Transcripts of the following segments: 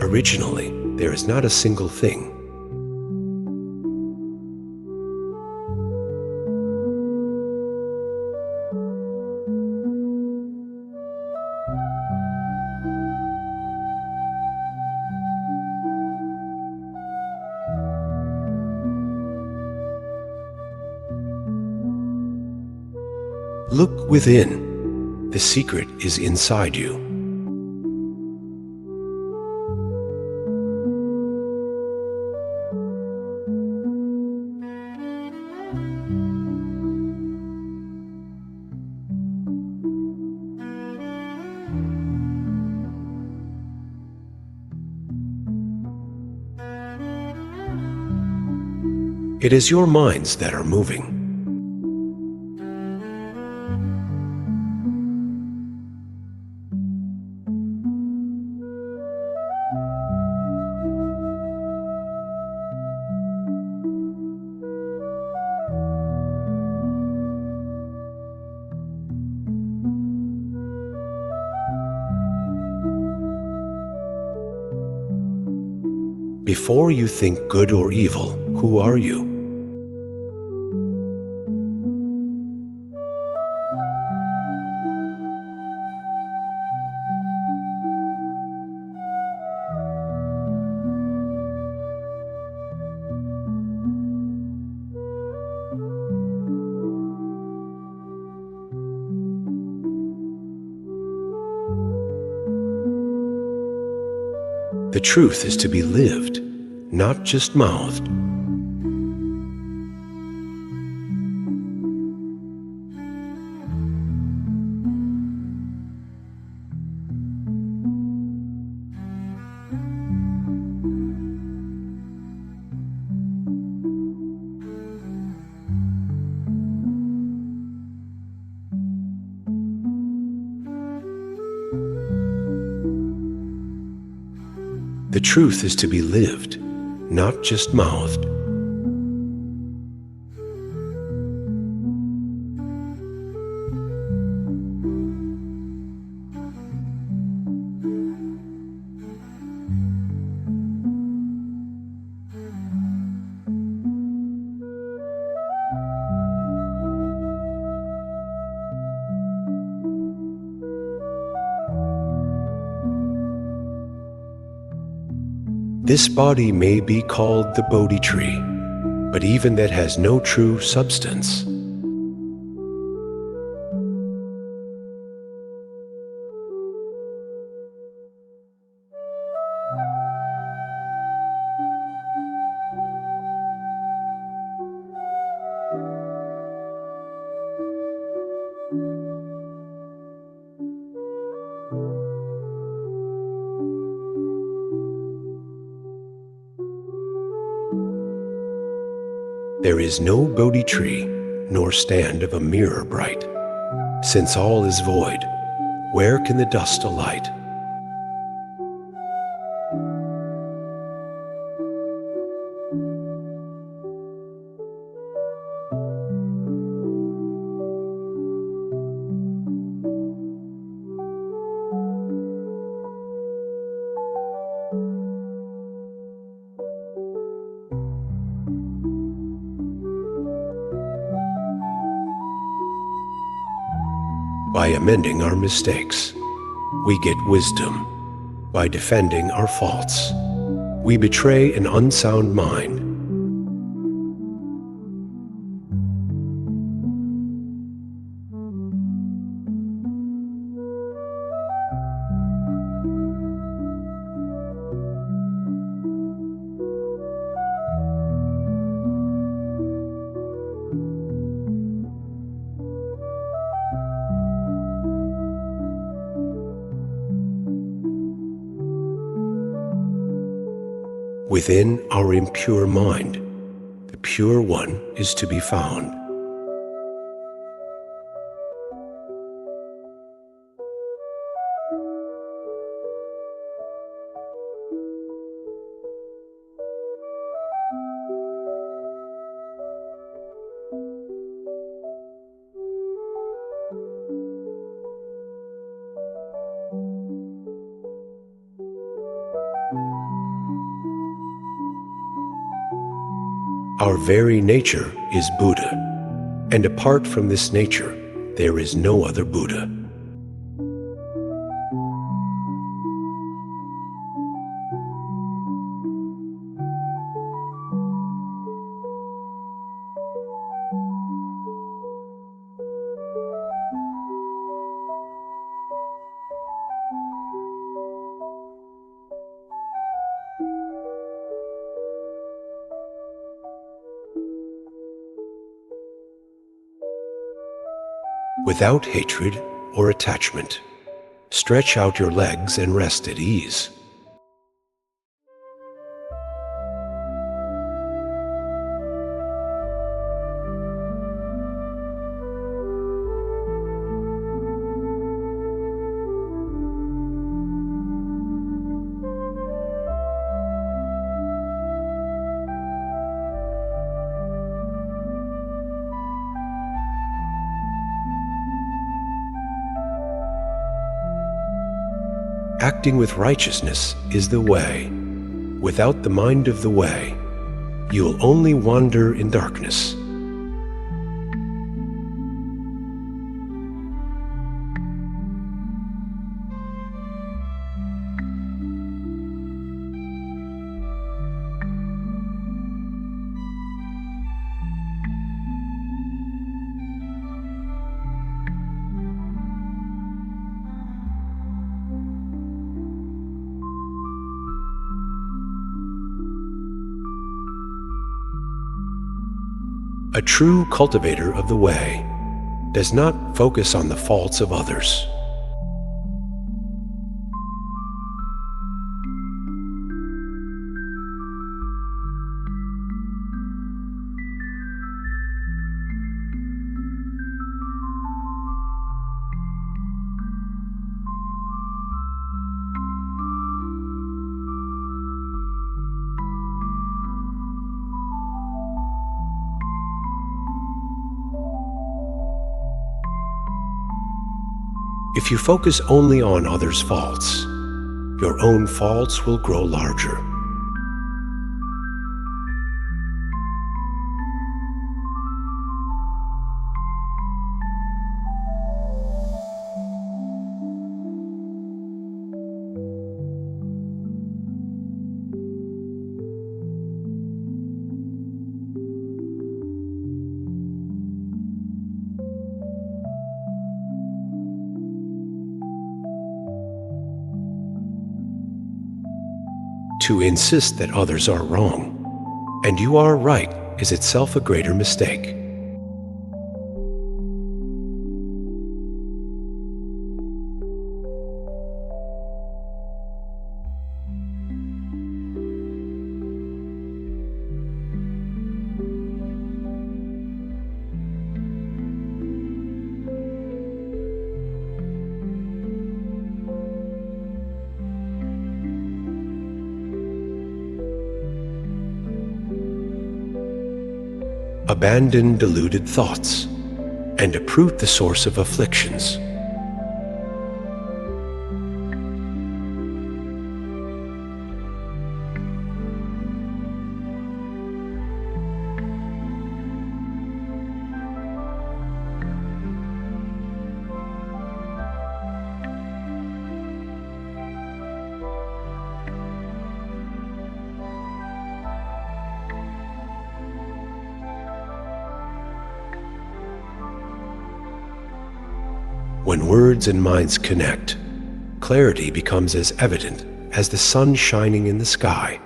Originally, there is not a single thing. Look within. The secret is inside you. It is your minds that are moving. Before you think good or evil, who are you? The truth is to be lived, not just mouthed. The truth is to be lived, not just mouthed. This body may be called the Bodhi tree, but even that has no true substance. There is no Bodhi tree, nor stand of a mirror bright. Since all is void, where can the dust alight? By amending our mistakes, we get wisdom. By defending our faults, we betray an unsound mind. Within our impure mind, the pure one is to be found. Our very nature is Buddha, and apart from this nature, there is no other Buddha. Without hatred or attachment, stretch out your legs and rest at ease. Acting with righteousness is the way. Without the mind of the way, you'll only wander in darkness. A true cultivator of the way does not focus on the faults of others. If you focus only on others' faults, your own faults will grow larger. To insist that others are wrong, and you are right, is itself a greater mistake. Abandon deluded thoughts, and uproot the source of afflictions. When words and minds connect, clarity becomes as evident as the sun shining in the sky.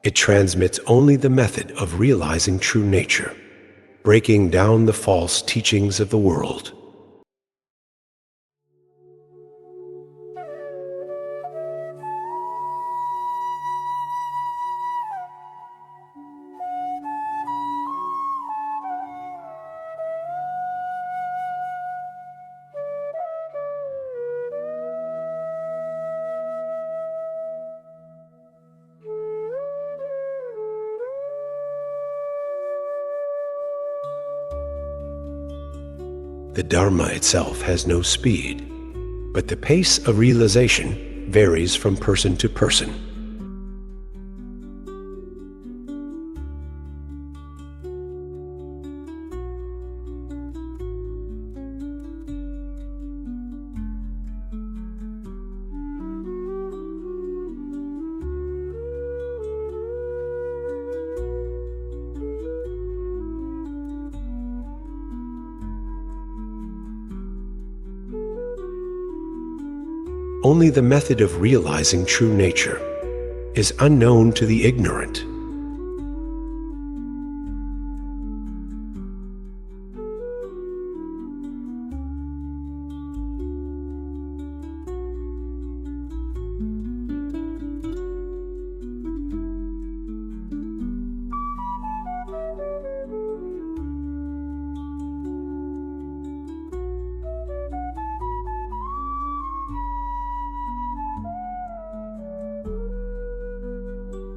It transmits only the method of realizing true nature, breaking down the false teachings of the world. The Dharma itself has no speed, but the pace of realization varies from person to person. Only the method of realizing true nature is unknown to the ignorant.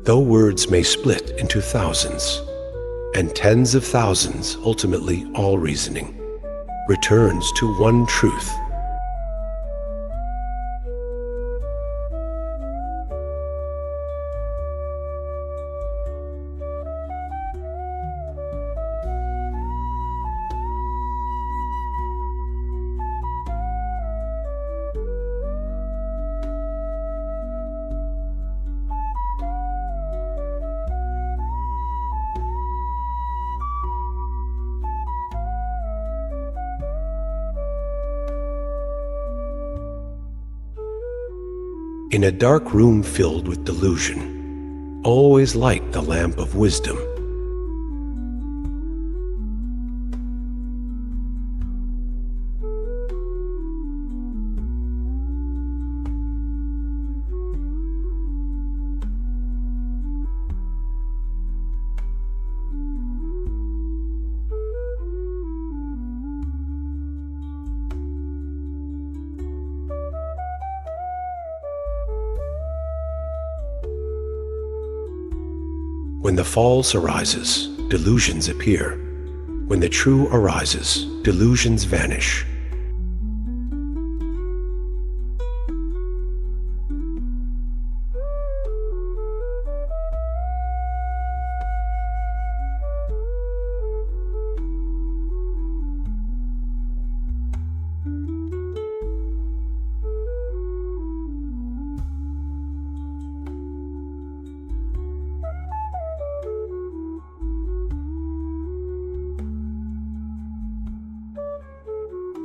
Though words may split into thousands, and tens of thousands, ultimately all reasoning, returns to one truth. In a dark room filled with delusion, always light the lamp of wisdom. When the false arises, delusions appear. When the true arises, delusions vanish.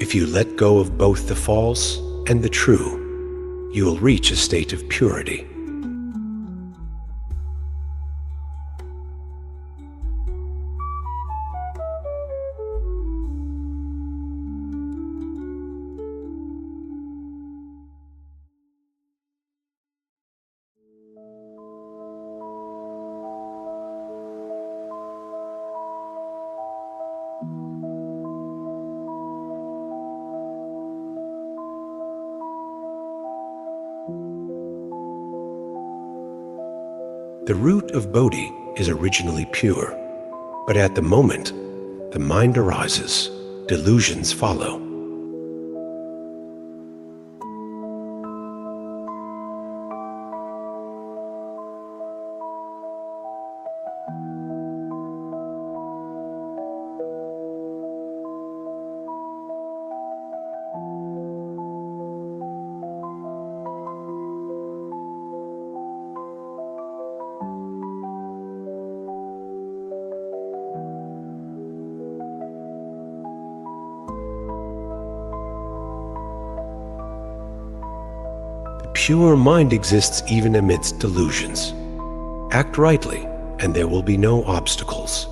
If you let go of both the false and the true, you will reach a state of purity. The root of Bodhi is originally pure, but at the moment the mind arises, delusions follow. Pure mind exists even amidst delusions. Act rightly, and there will be no obstacles.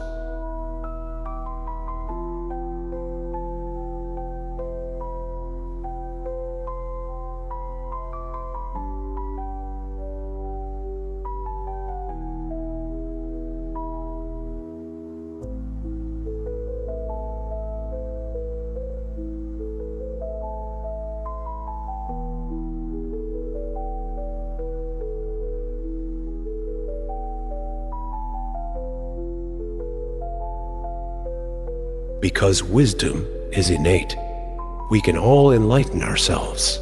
Because wisdom is innate. we can all enlighten ourselves.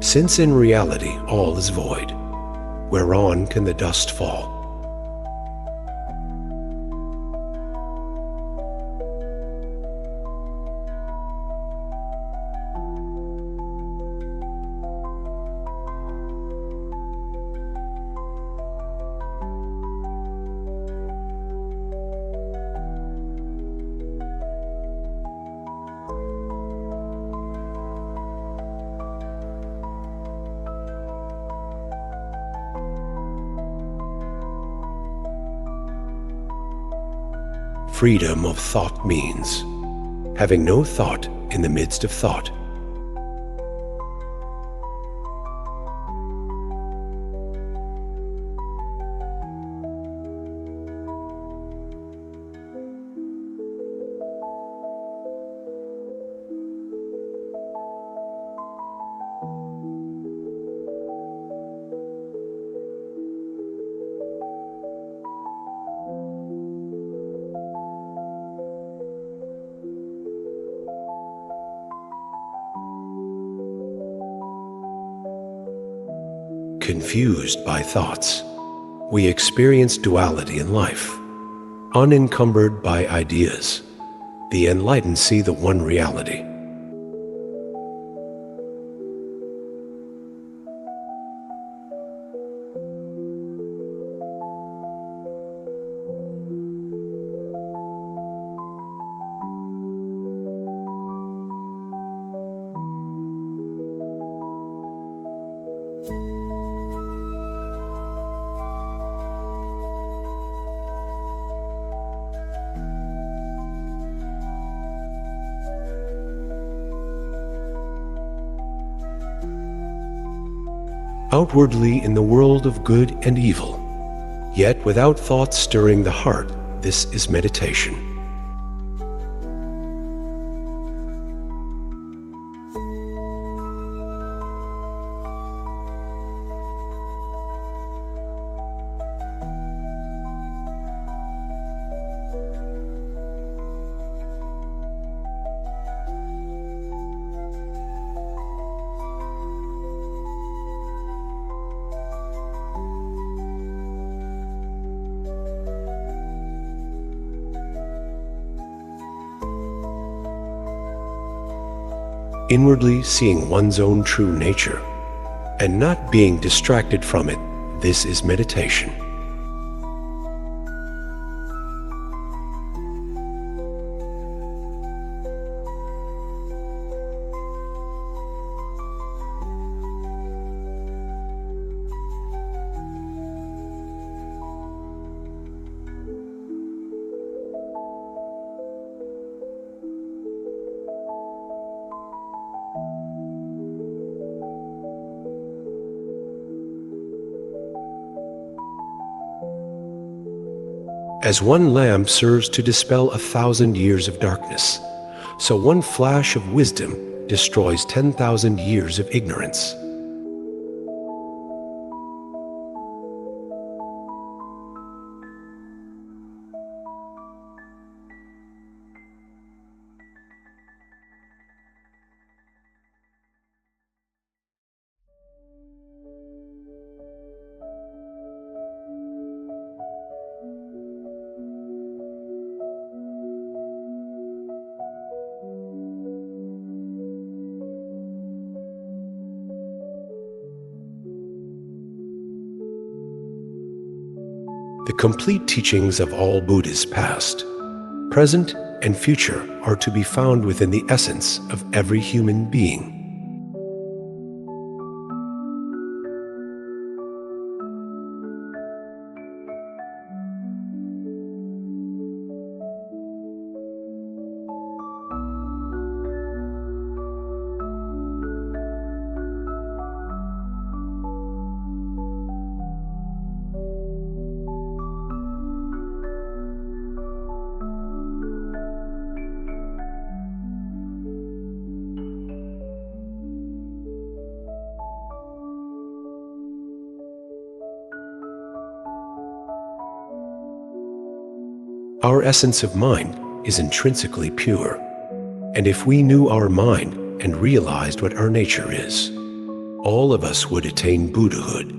Since in reality all is void, whereon can the dust fall? Freedom of thought means having no thought in the midst of thought. Confused by thoughts, we experience duality in life. Unencumbered by ideas, the enlightened see the one reality. Outwardly in the world of good and evil, yet without thoughts stirring the heart, this is meditation. Inwardly seeing one's own true nature and not being distracted from it, this is meditation. As one lamp serves to dispel 1,000 years of darkness, so one flash of wisdom destroys 10,000 years of ignorance. The complete teachings of all Buddhas past, present, and future are to be found within the essence of every human being. Our essence of mind is intrinsically pure. And if we knew our mind and realized what our nature is, all of us would attain Buddhahood.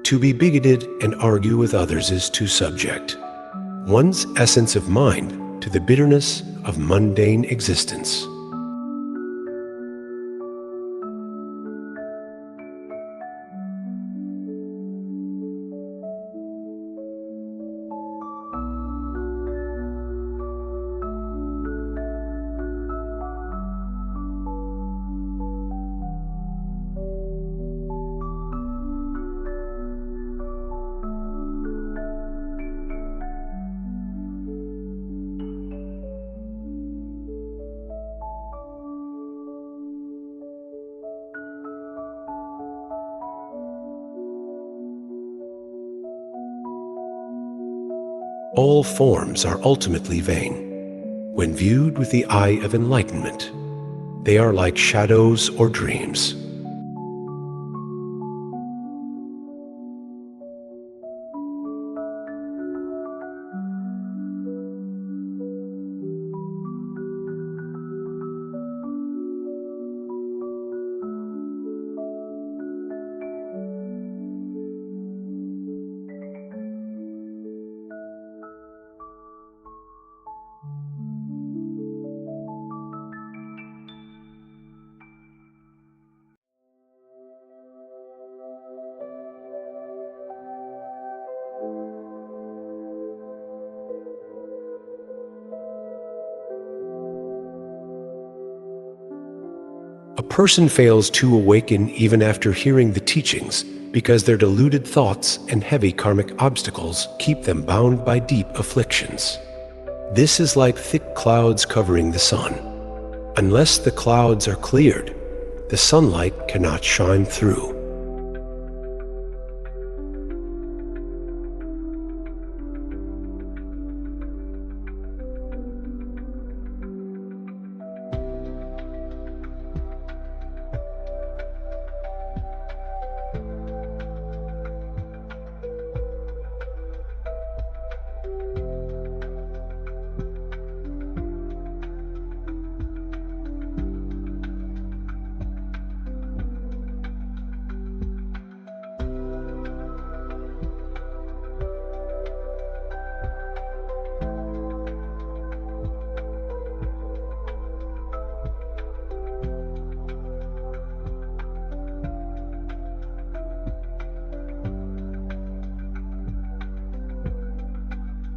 To be bigoted and argue with others is to subject one's essence of mind to the bitterness of mundane existence. All forms are ultimately vain. When viewed with the eye of enlightenment, they are like shadows or dreams. A person fails to awaken even after hearing the teachings because their deluded thoughts and heavy karmic obstacles keep them bound by deep afflictions. This is like thick clouds covering the sun. Unless the clouds are cleared, the sunlight cannot shine through.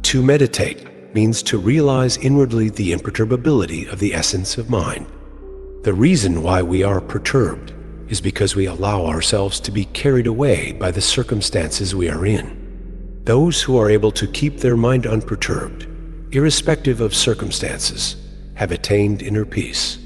To meditate means to realize inwardly the imperturbability of the essence of mind. The reason why we are perturbed is because we allow ourselves to be carried away by the circumstances we are in. Those who are able to keep their mind unperturbed, irrespective of circumstances, have attained inner peace.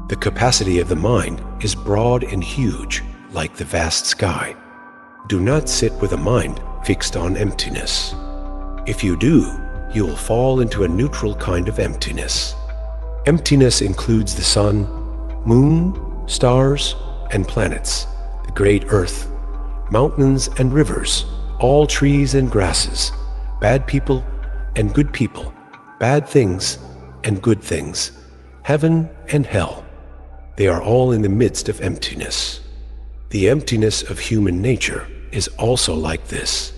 The capacity of the mind is broad and huge, like the vast sky. Do not sit with a mind fixed on emptiness. If you do, you will fall into a neutral kind of emptiness. Emptiness includes the sun, moon, stars, and planets, the great earth, mountains and rivers, all trees and grasses, bad people and good people, bad things and good things, heaven and hell. They are all in the midst of emptiness. The emptiness of human nature is also like this.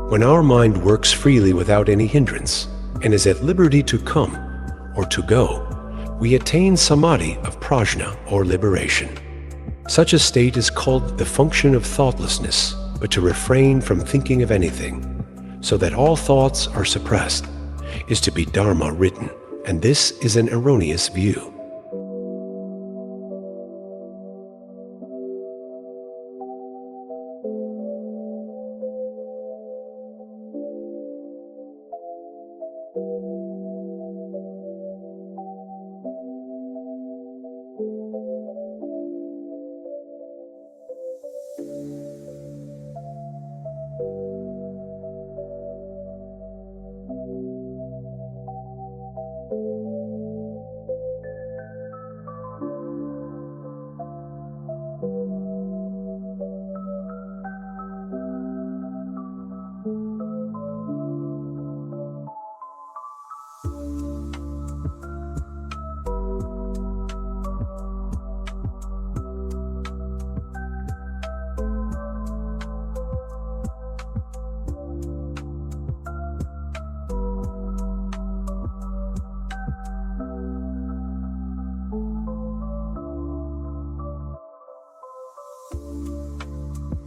When our mind works freely without any hindrance and is at liberty to come or to go, we attain samadhi of prajna or liberation. Such a state is called the function of thoughtlessness, but to refrain from thinking of anything, so that all thoughts are suppressed, is to be dharma written, and this is an erroneous view.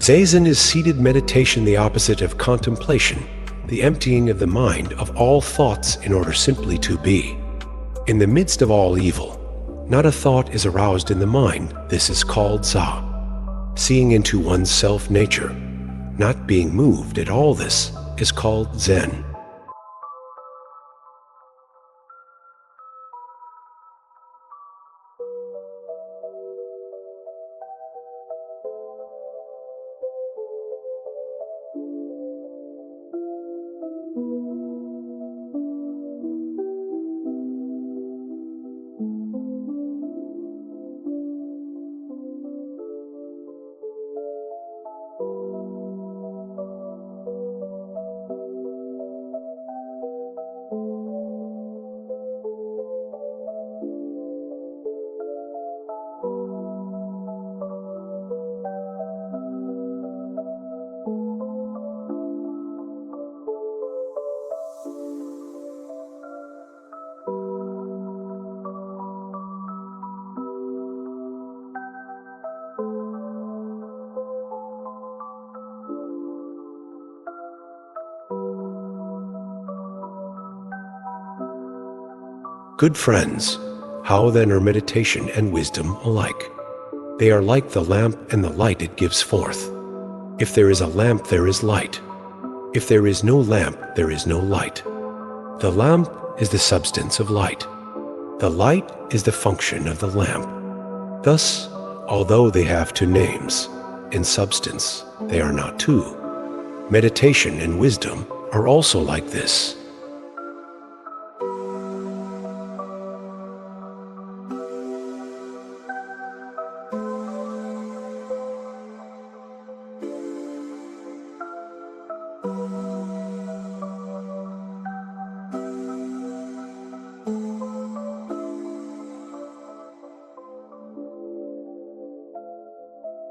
Zazen is seated meditation, the opposite of contemplation, the emptying of the mind of all thoughts in order simply to be. In the midst of all evil, not a thought is aroused in the mind. This is called Za. Seeing into one's self-nature, not being moved at all, this is called Zen. Good friends, how then are meditation and wisdom alike? They are like the lamp and the light it gives forth. If there is a lamp, there is light. If there is no lamp, there is no light. The lamp is the substance of light. The light is the function of the lamp. Thus, although they have two names, in substance they are not two. Meditation and wisdom are also like this.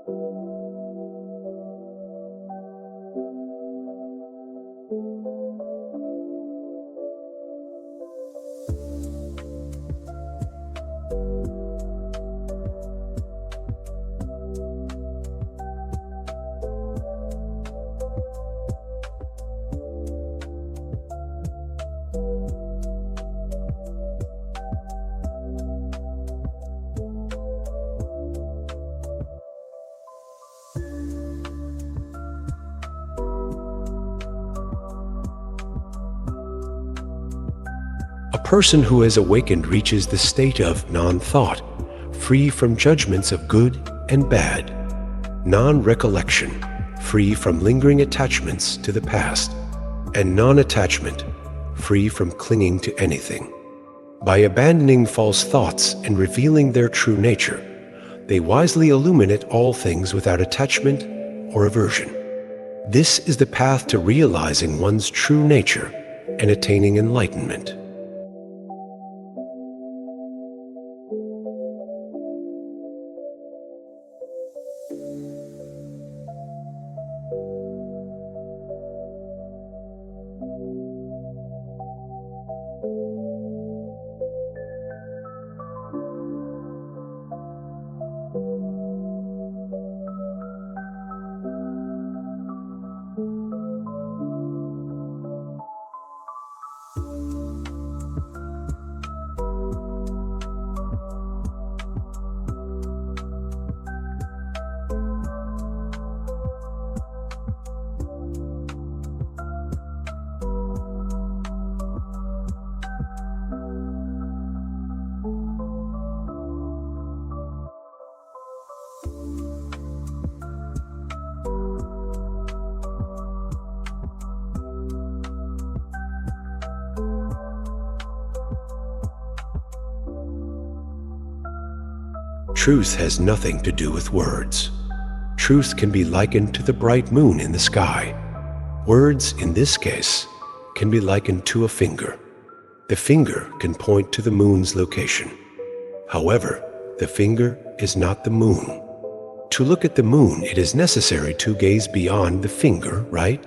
A person who has awakened reaches the state of non-thought, free from judgments of good and bad, non-recollection, free from lingering attachments to the past, and non-attachment, free from clinging to anything. By abandoning false thoughts and revealing their true nature, they wisely illuminate all things without attachment or aversion. This is the path to realizing one's true nature and attaining enlightenment. Truth has nothing to do with words. Truth can be likened to the bright moon in the sky. Words, in this case, can be likened to a finger. The finger can point to the moon's location. However, the finger is not the moon. To look at the moon, it is necessary to gaze beyond the finger, right?